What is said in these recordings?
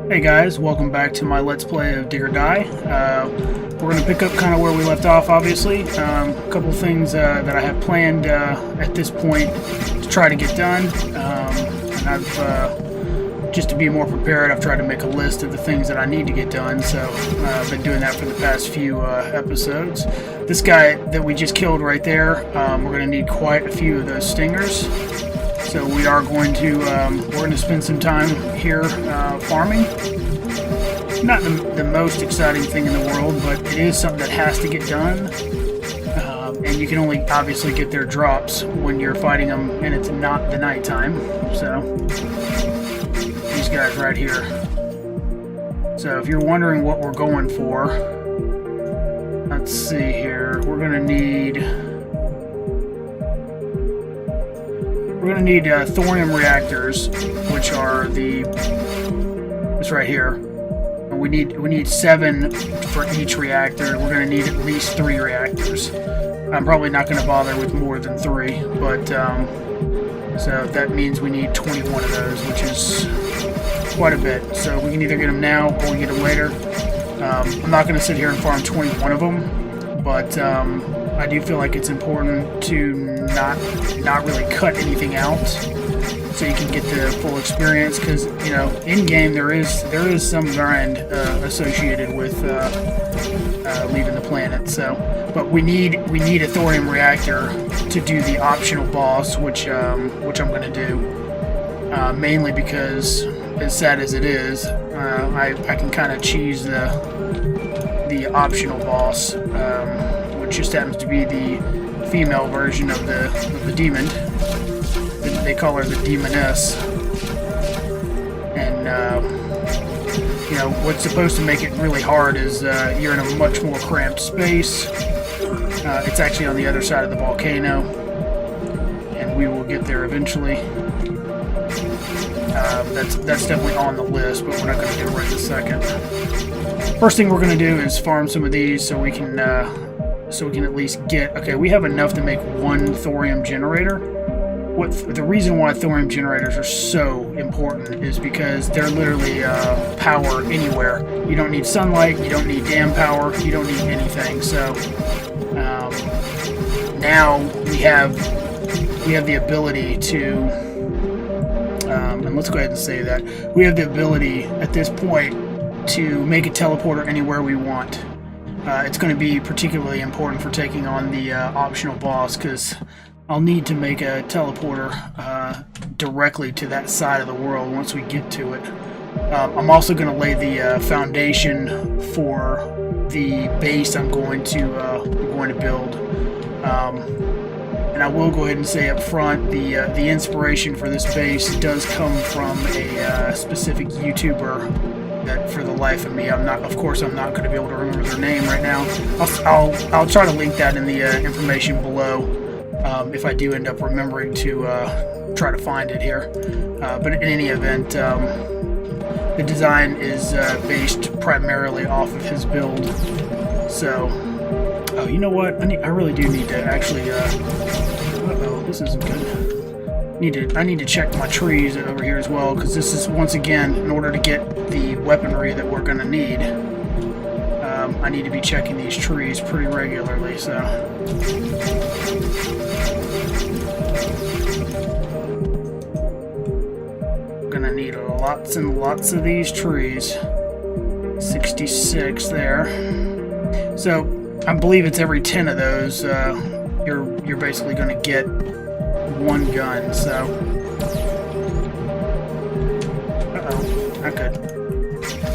Hey guys, welcome back to my Let's Play of Dig or Die. We're going to pick up kind of where we left off, obviously. A couple things that I have planned at this point to try to get done. And I've, just to be more prepared, I've tried to make a list of the things that I need to get done. So I've been doing that for the past few episodes. This guy that we just killed right there, we're going to need quite a few of those stingers. So we are going to we're going to spend some time here farming. Not the most exciting thing in the world, but it is something that has to get done. And you can only obviously get their drops when you're fighting them, and it's not the nighttime. So these guys right here. So if you're wondering what we're going for, let's see here. We're going to need thorium reactors, which are this right here. And we need 7 for each reactor. We're going to need at least 3 reactors. I'm probably not going to bother with more than 3, but so that means we need 21 of those, which is quite a bit. So we can either get them now or we get them later. I'm not going to sit here and farm 21 of them, but I do feel like it's important to not really cut anything out, so you can get the full experience. Because in game there is some grind associated with leaving the planet. So, but we need a thorium reactor to do the optional boss, which I'm going to do, mainly because, as sad as it is, I can kind of cheese the optional boss. Which just happens to be the female version of the demon. They call her the demoness. And what's supposed to make it really hard is you're in a much more cramped space. It's actually on the other side of the volcano, and we will get there eventually. That's definitely on the list, but we're not going to do it right this second. First thing we're going to do is farm some of these so we can at least get... Okay, we have enough to make 1 thorium generator. The reason why thorium generators are so important is because they're literally power anywhere. You don't need sunlight, you don't need dam power, you don't need anything. So now we have the ability to... and let's go ahead and say that. We have the ability at this point to make a teleporter anywhere we want. It's going to be particularly important for taking on the optional boss, because I'll need to make a teleporter directly to that side of the world once we get to it. I'm also going to lay the foundation for the base I'm going to build. And I will go ahead and say up front, the inspiration for this base does come from a specific YouTuber that, for the life of me, I'm not going to be able to remember their name right now. I'll try to link that in the information below if I do end up remembering to try to find it here. But in any event, the design is based primarily off of his build. So, oh, you know what? I really do need to actually. Uh-oh, this isn't good. I need to check my trees over here as well, because this is, once again, in order to get the weaponry that we're going to need, I need to be checking these trees pretty regularly, so... Going to need lots and lots of these trees. 66 there. So, I believe it's every 10 of those, you're basically going to get 1 gun, so... Uh-oh, not good.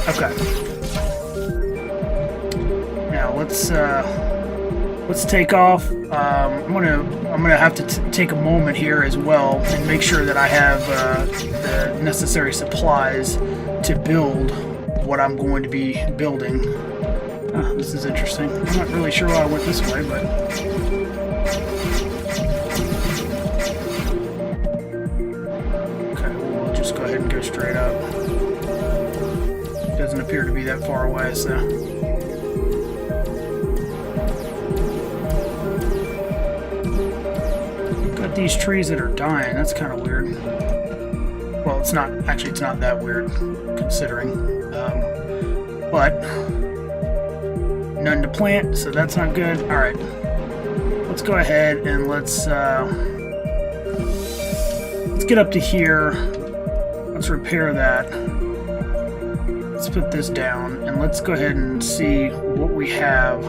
Okay. Now let's take off. I'm gonna have to take a moment here as well and make sure that I have the necessary supplies to build what I'm going to be building. This is interesting. I'm not really sure why I went this way, but... Go ahead and go straight up. Doesn't appear to be that far away, so... Got these trees that are dying, that's kind of weird. Well, it's not that weird. considering. But none to plant, so that's not good. All right, let's go ahead and let's get up to here. Let's repair that. Let's put this down, and let's go ahead and see what we have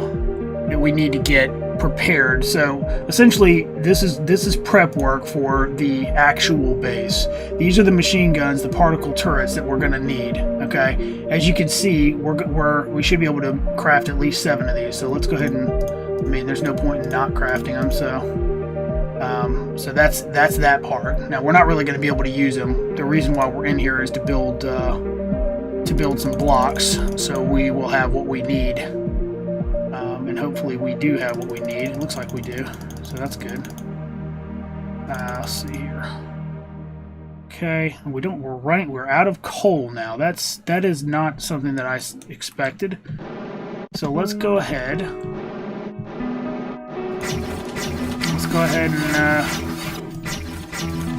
that we need to get prepared. So essentially, this is prep work for the actual base. These are the machine guns, the particle turrets that we're going to need. Okay, as you can see, we should be able to craft at least 7 of these. So let's go ahead and, I mean, there's no point in not crafting them. So that's that part. Now we're not really going to be able to use them. The reason why we're in here is to build some blocks, so we will have what we need. And hopefully we do have what we need. It looks like we do, so that's good. Let's see here. Okay, we're out of coal now. That is not something that I expected. So let's go ahead. Let's go ahead and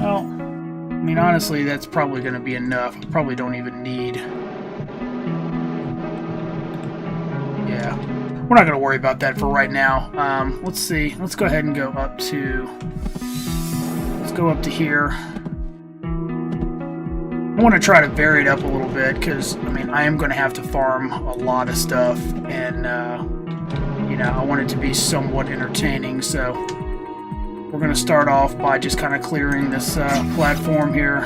well, I mean, honestly, that's probably going to be enough. I probably don't even need. Yeah. We're not going to worry about that for right now. Let's see. Let's go ahead and go up to... Let's go up to here. I want to try to vary it up a little bit because, I mean, I am going to have to farm a lot of stuff. And, you know, I want it to be somewhat entertaining. So we're going to start off by just kind of clearing this platform here.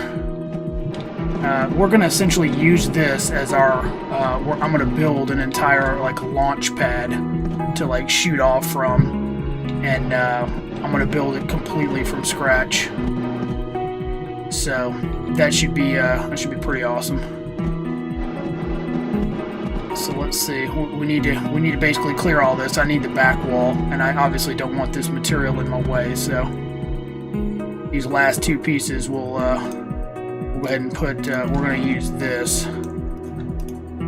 We're going to essentially use this as our, I'm going to build an entire, like, launch pad to, like, shoot off from, and I'm going to build it completely from scratch. So that should be pretty awesome. So let's see, we need to basically clear all this. I need the back wall, and I obviously don't want this material in my way, so these last 2 pieces will, go ahead and put, we're going to use this.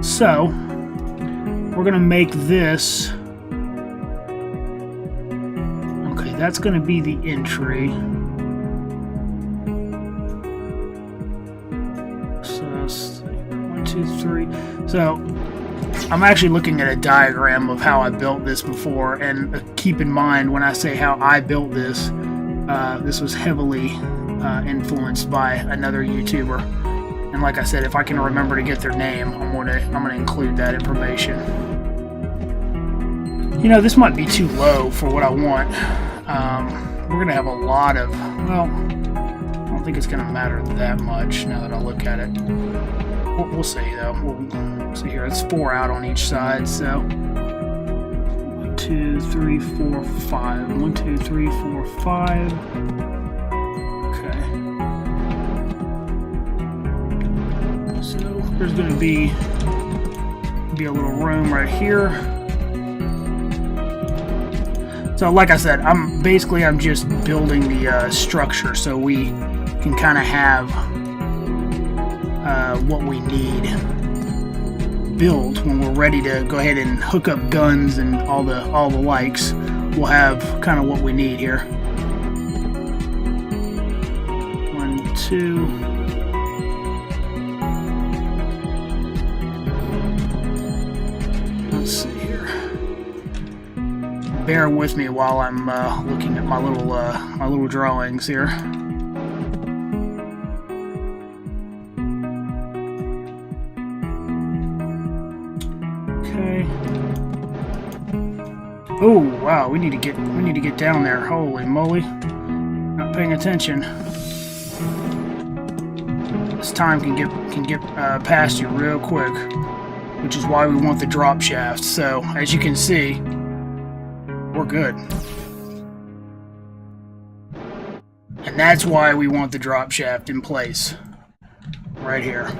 So, we're going to make this, okay, that's going to be the entry. So, let's see, 1, 2, 3. So, I'm actually looking at a diagram of how I built this before, and keep in mind when I say how I built this, this was heavily influenced by another YouTuber, and like I said, if I can remember to get their name, I'm gonna include that information. You know, this might be too low for what I want. We're gonna have a lot of, well, I don't think it's gonna matter that much now that I look at it. We'll see though. We'll see here. It's 4 out on each side, so 1, 2, 3, 4, 5. 1, 2, 3, 4, 5. There's going to be a little room right here. So like I said, I'm just building the structure so we can kind of have what we need built when we're ready to go ahead and hook up guns and all the likes. We'll have kind of what we need here. 1, 2. Let's see here. Bear with me while I'm looking at my little drawings here. Okay. Oh wow, we need to get down there. Holy moly! Not paying attention. This time can get past you real quick, which is why we want the drop shaft. So, as you can see, we're good. And that's why we want the drop shaft in place. Right here.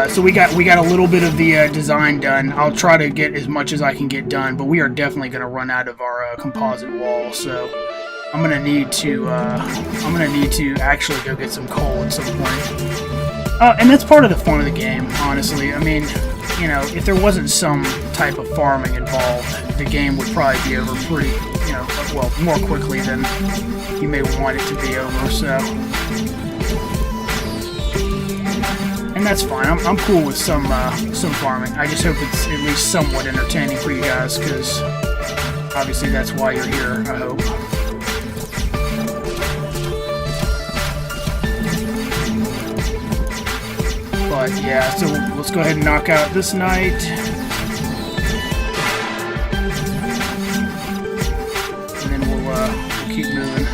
So we got a little bit of the design done. I'll try to get as much as I can get done, but we are definitely going to run out of our composite wall. So I'm gonna need to actually go get some coal at some point. And that's part of the fun of the game, honestly. I mean, you know, if there wasn't some type of farming involved, the game would probably be over pretty, you know, well, more quickly than you may want it to be over. So that's fine. I'm cool with some farming. I just hope it's at least somewhat entertaining for you guys, because obviously that's why you're here, I hope. But yeah, so let's go ahead and knock out this night. And then we'll keep moving.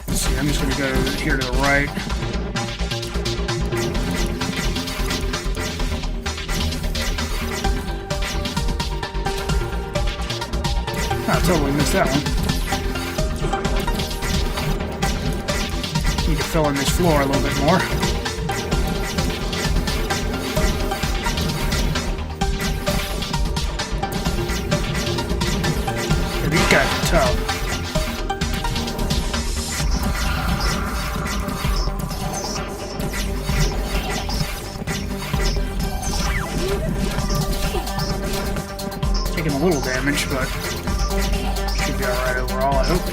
Let's see, I'm just going to go here to the right. I totally missed that one. Need to fill in this floor a little bit more. Yeah, these guys are tough. Taking a little damage, but should be alright overall, I hope.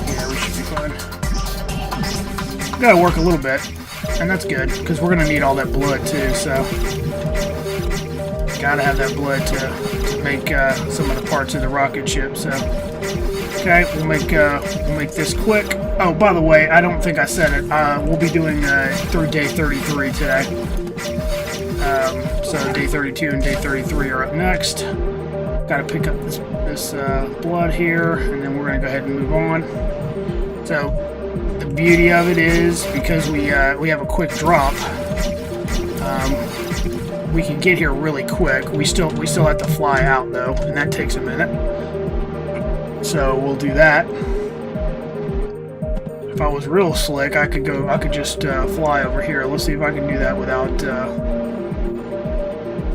Yeah, we should be fine. Gotta work a little bit, and that's good, because we're gonna need all that blood too, so gotta have that blood to make some of the parts of the rocket ship, so okay, we'll make this quick. Oh, by the way, I don't think I said it, we'll be doing through day 33 today. So day 32 and day 33 are up next. Got to pick up this blood here, and then we're going to go ahead and move on. So the beauty of it is, because we have a quick drop, we can get here really quick. We still have to fly out though, and that takes a minute. So we'll do that. If I was real slick, I could just fly over here. Let's see if I can do that without.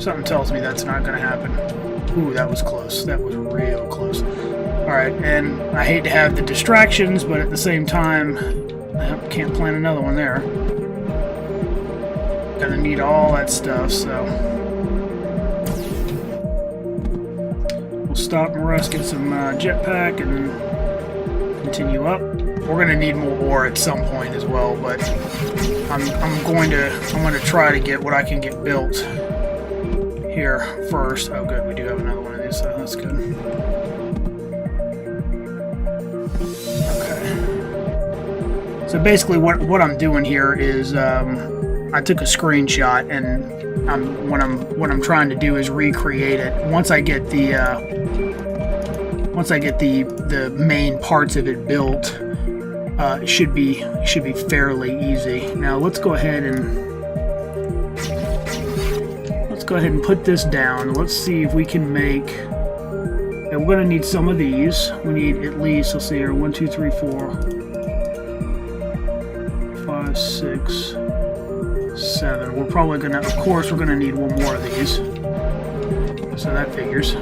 Something tells me that's not going to happen. Ooh, that was close. That was real close. Alright, and I hate to have the distractions, but at the same time, I can't plant another one there. Gonna need all that stuff, so... We'll stop and rest, get some jetpack, and then continue up. We're gonna need more ore at some point as well, but I'm going to try to get what I can get built here first. Oh good, we do have another one of these, so that's good. Okay. So basically what I'm doing here is I took a screenshot, and what I'm trying to do is recreate it. Once I get the main parts of it built, it should be fairly easy. Now let's go ahead and put this down. Let's see if we can make, and we're going to need some of these. We need at least, let's see here, 1, 2, 3, 4, 5, 6, 7. We're probably going to, of course, we're going to need one more of these. So that figures.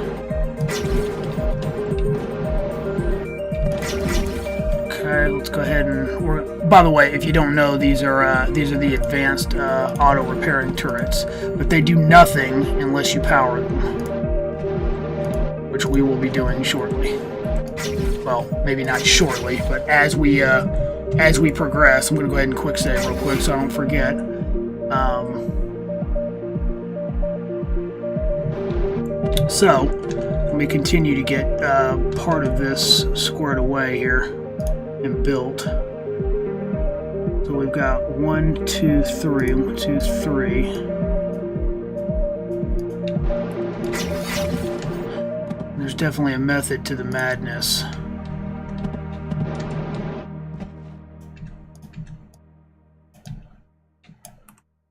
Okay, let's go ahead and, by the way, if you don't know, these are the advanced auto repairing turrets, but they do nothing unless you power them, which we will be doing shortly. Well, maybe not shortly, but as we progress. I'm going to go ahead and quick save real quick so I don't forget. So let me continue to get part of this squared away here and built. So we've got 1, 2, 3, 1, 2, 3. There's definitely a method to the madness.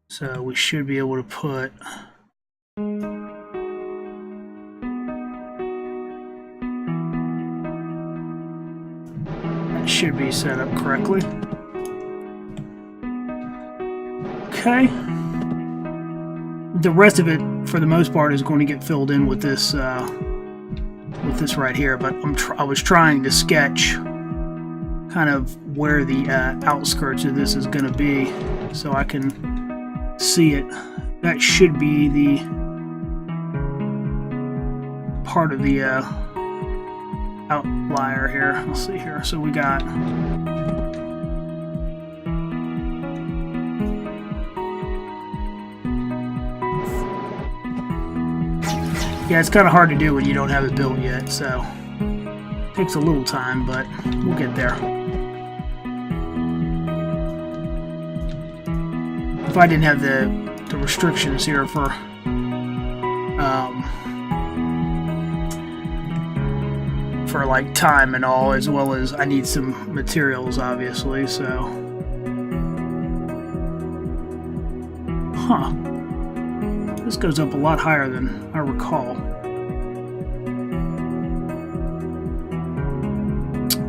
So we should be able to put that should be set up correctly. Okay. The rest of it, for the most part, is going to get filled in with this right here. But I was trying to sketch kind of where the outskirts of this is going to be, so I can see it. That should be the part of the outlier here. Let's see here. So we got... Yeah, it's kind of hard to do when you don't have it built yet, so it takes a little time, but we'll get there. If I didn't have the restrictions here for like time and all, as well as I need some materials, obviously, so... Huh. This goes up a lot higher than I recall.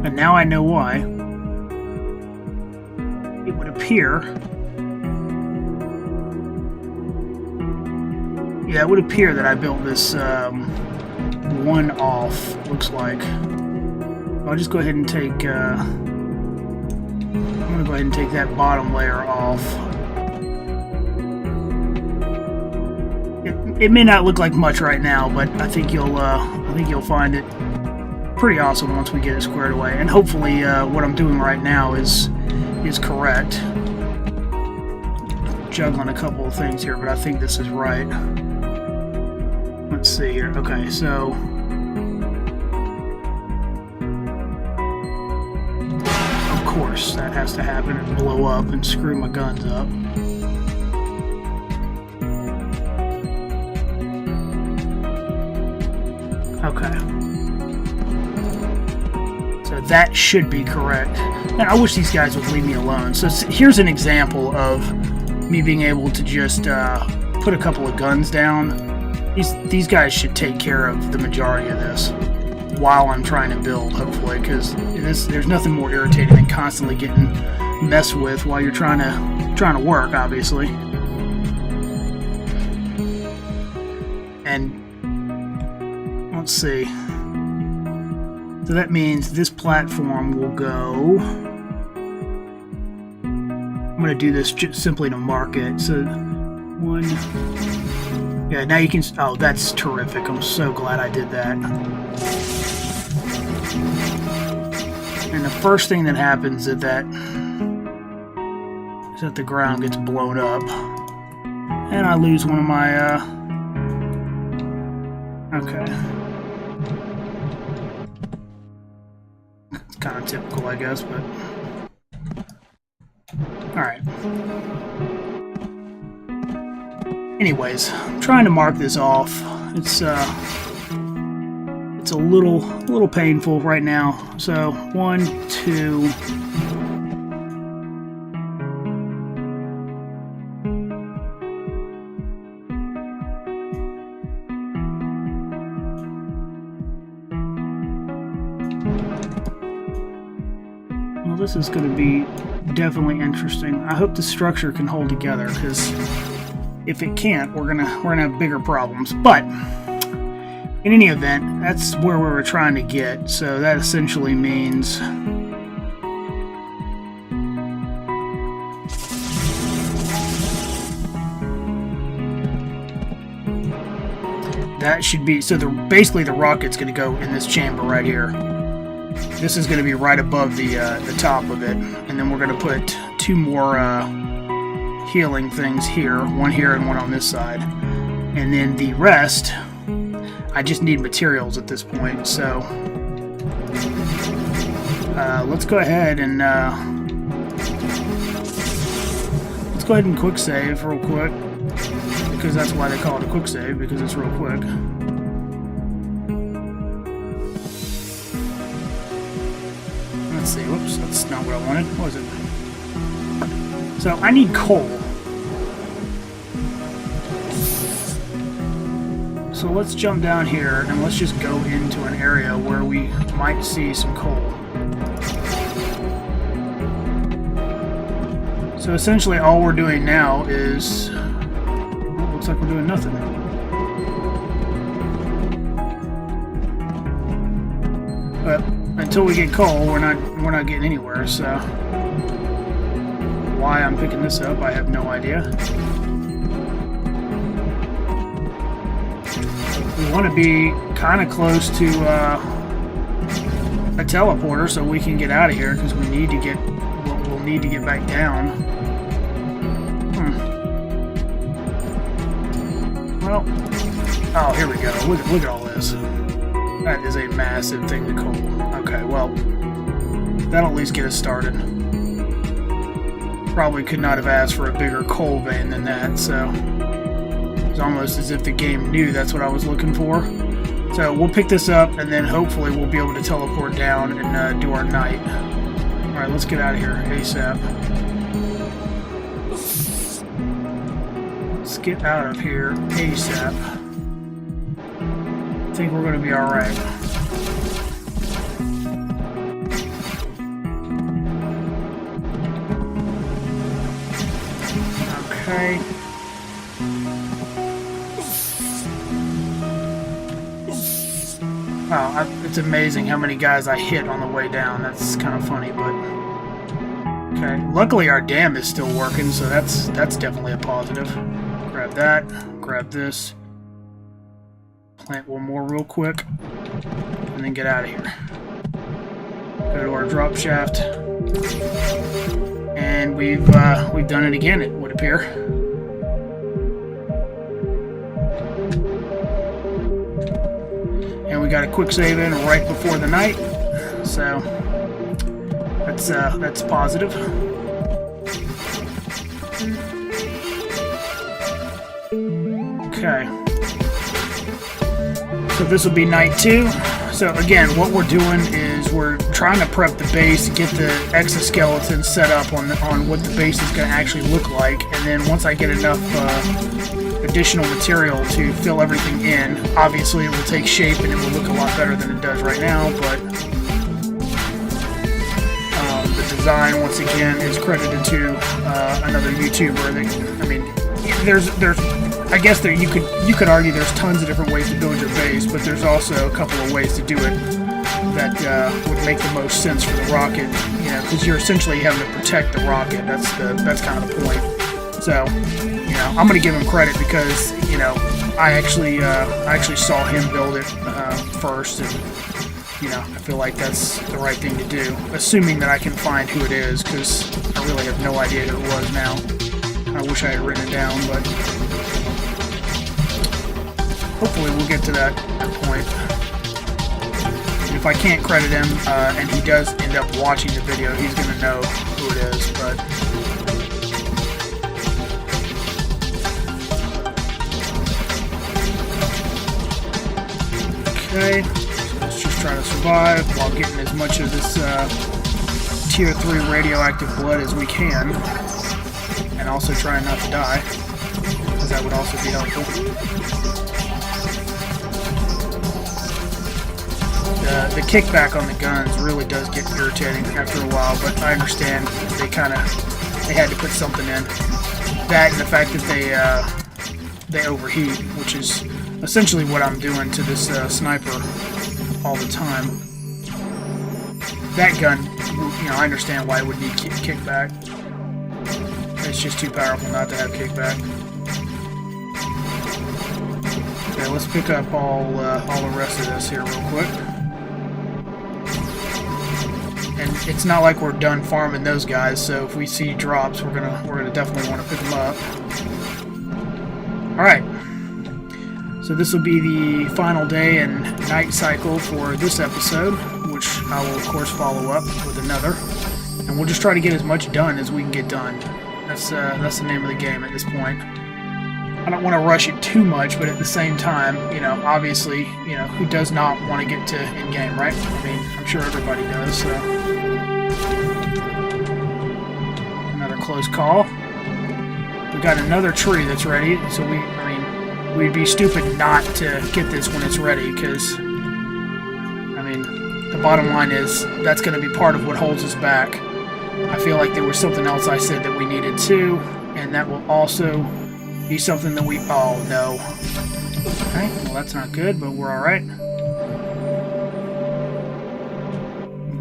And now I know why. It would appear... Yeah, it would appear that I built this one off, looks like. I'll just go ahead and take... I'm going to go ahead and take that bottom layer off. It may not look like much right now, but I think you'll find it pretty awesome once we get it squared away. And hopefully, what I'm doing right now is correct. Juggling a couple of things here, but I think this is right. Let's see here. Okay, so of course that has to happen and blow up and screw my guns up. Okay. So that should be correct. And I wish these guys would leave me alone. So here's an example of me being able to just put a couple of guns down. These guys should take care of the majority of this while I'm trying to build, hopefully, because there's nothing more irritating than constantly getting messed with while you're trying to work, obviously. And let's see. So that means this platform will go... I'm going to do this just simply to mark it. So, one... Yeah, now you can... Oh, that's terrific. I'm so glad I did that. And the first thing that happens is that the ground gets blown up. And I lose one of my... Okay. It's kind of typical, I guess, but... Alright. Anyways, I'm trying to mark this off. It's a little painful right now. So 1, 2. Well, this is going to be definitely interesting. I hope the structure can hold together, because if it can't, we're gonna have bigger problems. But in any event, that's where we were trying to get. So that essentially means that should be... So basically the rocket's going to go in this chamber right here. This is going to be right above the top of it, and then we're going to put 2 more healing things here, one here and one on this side, and then the rest, I just need materials at this point. So let's go ahead and quick save real quick, because that's why they call it a quick save, because it's real quick. Let's see, whoops, that's not what I wanted. What was it? So I need coal. So let's jump down here and let's just go into an area where we might see some coal. So essentially all we're doing now is... Well, looks like we're doing nothing. But until we get coal, we're not getting anywhere, so... Why I'm picking this up, I have no idea. We want to be kind of close to a teleporter so we can get out of here because we need to get. We'll need to get back down. Well, oh, here we go. Look at all this. That is a massive thing to coal. Okay, well, that'll at least get us started. Probably could not have asked for a bigger coal vein than that, so it's almost as if the game knew that's what I was looking for. So we'll pick this up, and then hopefully we'll be able to teleport down and do our night. Alright, let's get out of here ASAP. Let's get out of here ASAP. I think we're going to be alright. Okay. Wow, it's amazing how many guys I hit on the way down. That's kind of funny, but... Okay, luckily our dam is still working, so that's definitely a positive. Grab that, grab this. Plant one more real quick, and then get out of here. Go to our drop shaft. And we've done it again, it would appear. And we got a quick save in right before the night, so that's positive. Okay. So this will be night 2. So again, what we're doing is we're trying to prep the base, get the exoskeleton set up on what the base is going to actually look like, and then once I get enough additional material to fill everything in, obviously it will take shape and it will look a lot better than it does right now, but the design, once again, is credited to another YouTuber. I mean, there's I guess you could argue there's tons of different ways to build your base, but there's also a couple of ways to do it that would make the most sense for the rocket. You know, because you're essentially having to protect the rocket. That's kind of the point. So, you know, I'm gonna give him credit because I actually saw him build it first, and I feel like that's the right thing to do. Assuming that I can find who it is, because I really have no idea who it was now. I wish I had written it down, but. Hopefully we'll get to that point. If I can't credit him, and he does end up watching the video, he's going to know who it is, but... Okay, so let's just try to survive while getting as much of this Tier 3 radioactive blood as we can, and also trying not to die, because that would also be helpful. The kickback on the guns really does get irritating after a while, but I understand they had to put something in. That and the fact that they overheat, which is essentially what I'm doing to this sniper all the time. That gun, I understand why it would need kickback. It's just too powerful not to have kickback. Okay, let's pick up all the rest of this here real quick. And it's not like we're done farming those guys, so if we see drops, we're gonna definitely want to pick them up. All right. So this will be the final day and night cycle for this episode, which I will of course follow up with another, and we'll just try to get as much done as we can get done. That's the name of the game at this point. I don't want to rush it too much, but at the same time, obviously, who does not want to get to in-game, right? I mean, I'm sure everybody does, so. Another close call. We got another tree that's ready, so we'd be stupid not to get this when it's ready, because, the bottom line is, that's going to be part of what holds us back. I feel like there was something else I said that we needed too, and that will also be something that we... Oh, no. Okay, well that's not good, but we're alright.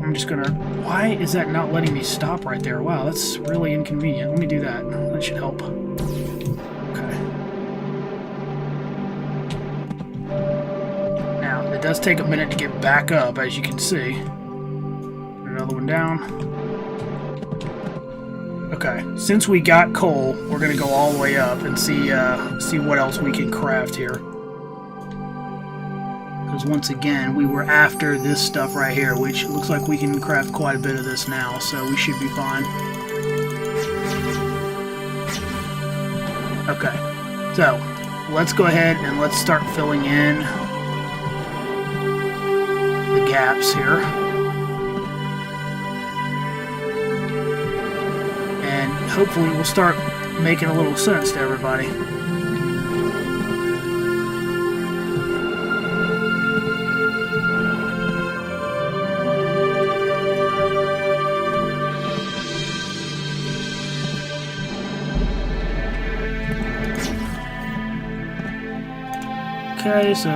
I'm just gonna... Why is that not letting me stop right there? Wow, that's really inconvenient. Let me do that. That should help. Okay. does take a minute to get back up, as you can see. Another one down. Okay, since we got coal, we're gonna go all the way up and see what else we can craft here. Because once again, we were after this stuff right here, which looks like we can craft quite a bit of this now, so we should be fine. Okay, so let's go ahead and let's start filling in the gaps here. And hopefully we'll start making a little sense to everybody. Okay, so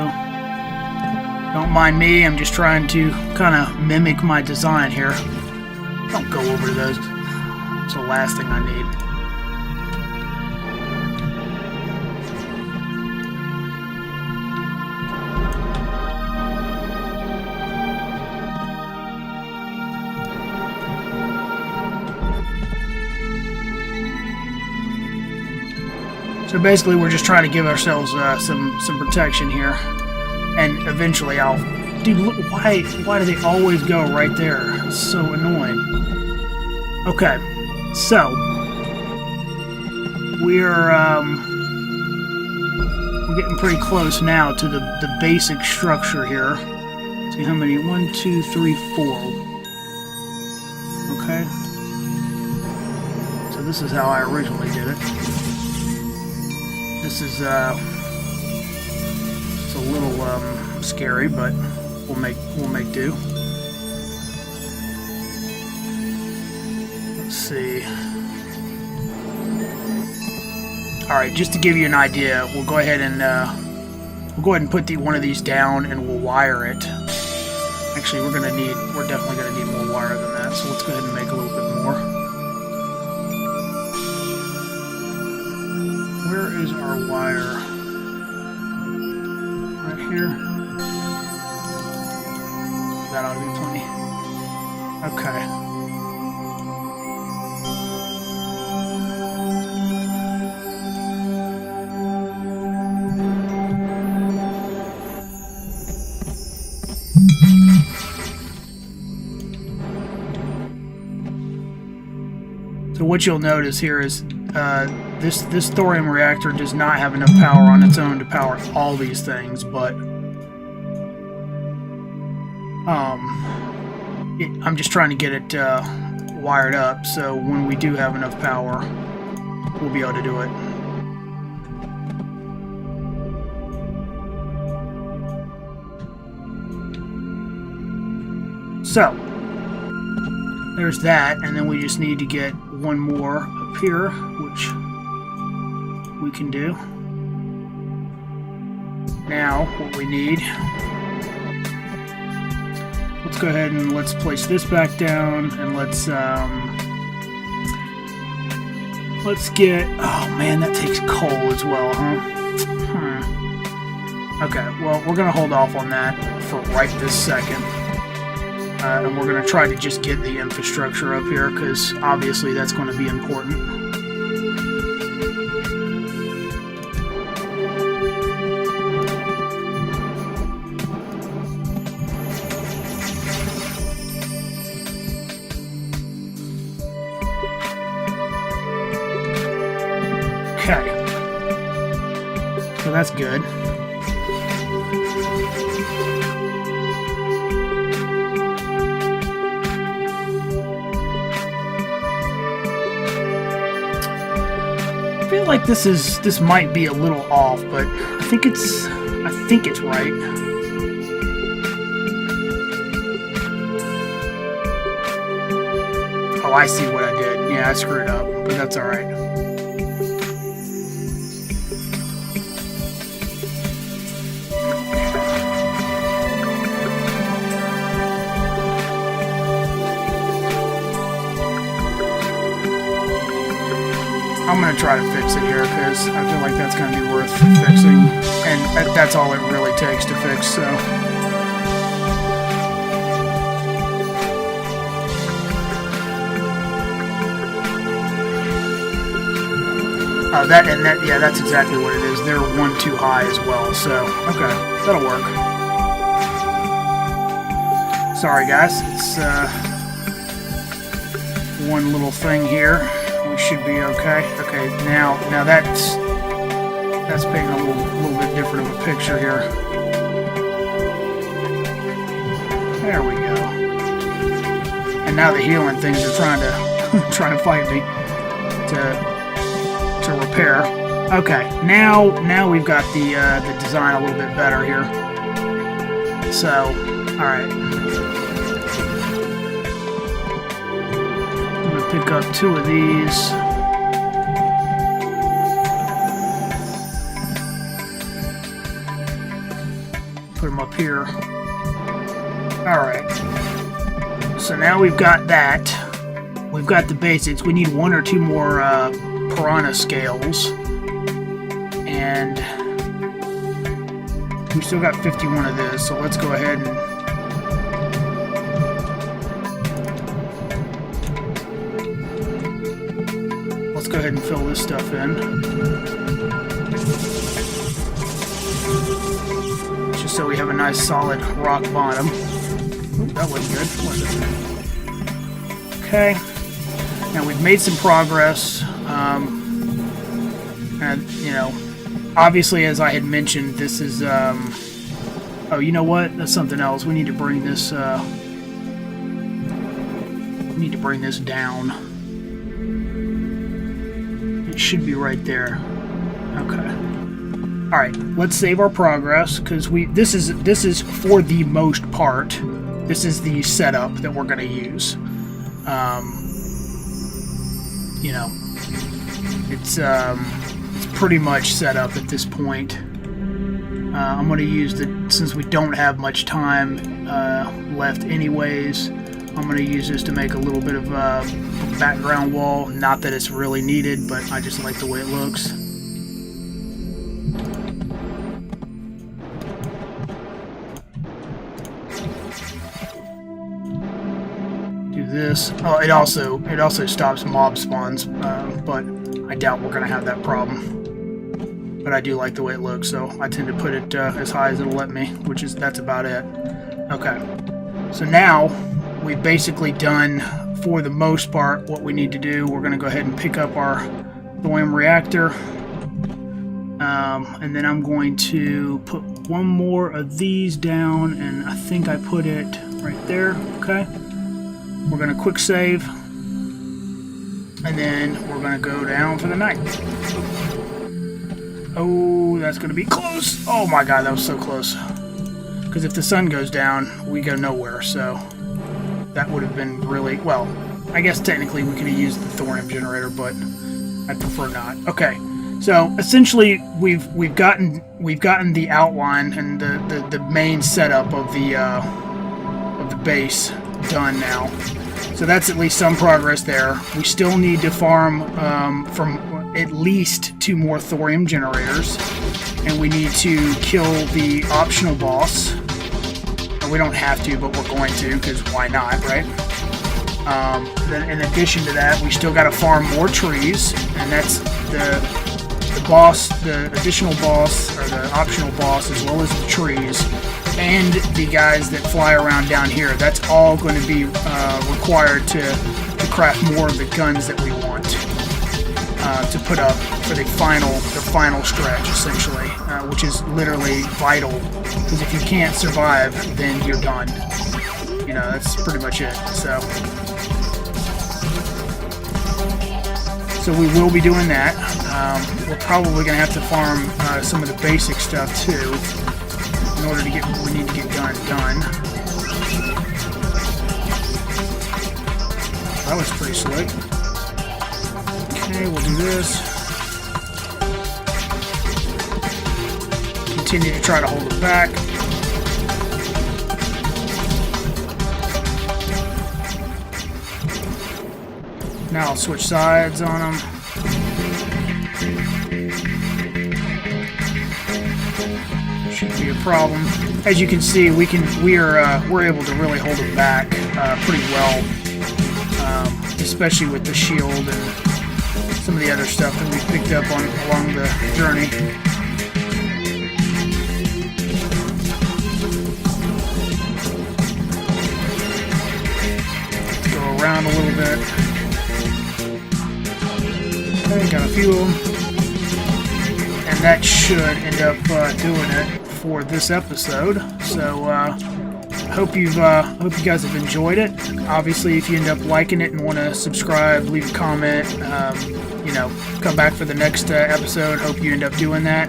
don't mind me, I'm just trying to kind of mimic my design here. Don't go over to those. It's the last thing I need. So basically, we're just trying to give ourselves some protection here, and eventually I'll. Dude, look, why do they always go right there? It's so annoying. Okay, so we're getting pretty close now to the basic structure here. See how many? 1, 2, 3, 4. Okay. So this is how I originally did it. This is it's a little scary, but we'll make do. Let's see. All right, just to give you an idea, we'll go ahead and put one of these down, and we'll wire it. Actually, we're definitely gonna need more wire than that. So let's go ahead and make a little bit more. Where is our wire? Right here. That ought to be plenty. Okay. So what you'll notice here is this thorium reactor does not have enough power on its own to power all these things, but I'm just trying to get it wired up, so when we do have enough power, we'll be able to do it. So there's that, and then we just need to get one more up here, which we can do. Now, what we need, let's go ahead and let's place this back down, and let's get, oh man, that takes coal as well, huh? Okay, well, we're gonna hold off on that for right this second. And we're going to try to just get the infrastructure up here, because obviously that's going to be important. Okay. So that's good. I feel like this might be a little off, but I think it's right. Oh, I see what I did. Yeah, I screwed up, but that's all right. I'm going to try to fix it here, because I feel like that's going to be worth fixing, and that's all it really takes to fix, so Yeah, that's exactly what it is. They're one too high as well. So okay, that'll work. Sorry guys, it's one little thing here. We should be okay. Okay, now that's painting a little bit different of a picture here. There we go. And now the healing things are trying to fight me to repair. Okay, now we've got the design a little bit better here. So, all right. I'm gonna pick up 2 of these. Put them up here. Alright. So now we've got that. We've got the basics. We need 1 or 2 more piranha scales. And we still got 51 of this, so let's go ahead and fill this stuff in. Just so we have a nice solid rock bottom. Ooh, that wasn't good, was it? Okay. Now we've made some progress. And, you know, obviously, as I had mentioned, this is, oh, you know what? That's something else. We need to bring this, down. It should be right there. Okay. Alright, let's save our progress, because this is for the most part, this is the setup that we're going to use. You know, it's pretty much set up at this point. I'm going to use since we don't have much time left anyways, I'm going to use this to make a little bit of a background wall. Not that it's really needed, but I just like the way it looks. Do this. Oh, it also stops mob spawns, but I doubt we're going to have that problem. But I do like the way it looks, so I tend to put it as high as it'll let me, that's about it. Okay, so now we've basically done, for the most part, what we need to do. We're going to go ahead and pick up our thorium reactor, and then I'm going to put 1 more of these down, and I think I put it right there. Okay, we're going to quick save, and then we're going to go down for the night. Oh, that's going to be close. Oh my god, that was so close. Because if the sun goes down, we go nowhere, so that would have been really... Well, I guess technically we could have used the thorium generator, but I prefer not. Okay, so essentially we've gotten the outline and the main setup of the base done now. So that's at least some progress there. We still need to farm from at least 2 more thorium generators, and we need to kill the optional boss. We don't have to, but we're going to, because why not, right? Then in addition to that, we still got to farm more trees, and that's the boss, the additional boss, or the optional boss, as well as the trees, and the guys that fly around down here. That's all going to be required to craft more of the guns that we want to put up for the final stretch, essentially, which is literally vital, because if you can't survive, then you're done. You know, that's pretty much it. So we will be doing that. We're probably going to have to farm some of the basic stuff too, in order to get what we need to get done. That was pretty slick. Okay, we'll do this. Continue to try to hold it back. Now I'll switch sides on them. Shouldn't be a problem. As you can see, we're able to really hold it back pretty well, especially with the shield and some of the other stuff that we picked up on along the journey. Go around a little bit. Okay, got a few of them. And that should end up doing it for this episode. So hope you guys have enjoyed it. Obviously, if you end up liking it and want to subscribe, leave a comment, you know, come back for the next episode. Hope you end up doing that.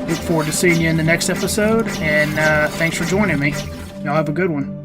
Look forward to seeing you in the next episode, and thanks for joining me. Y'all have a good one.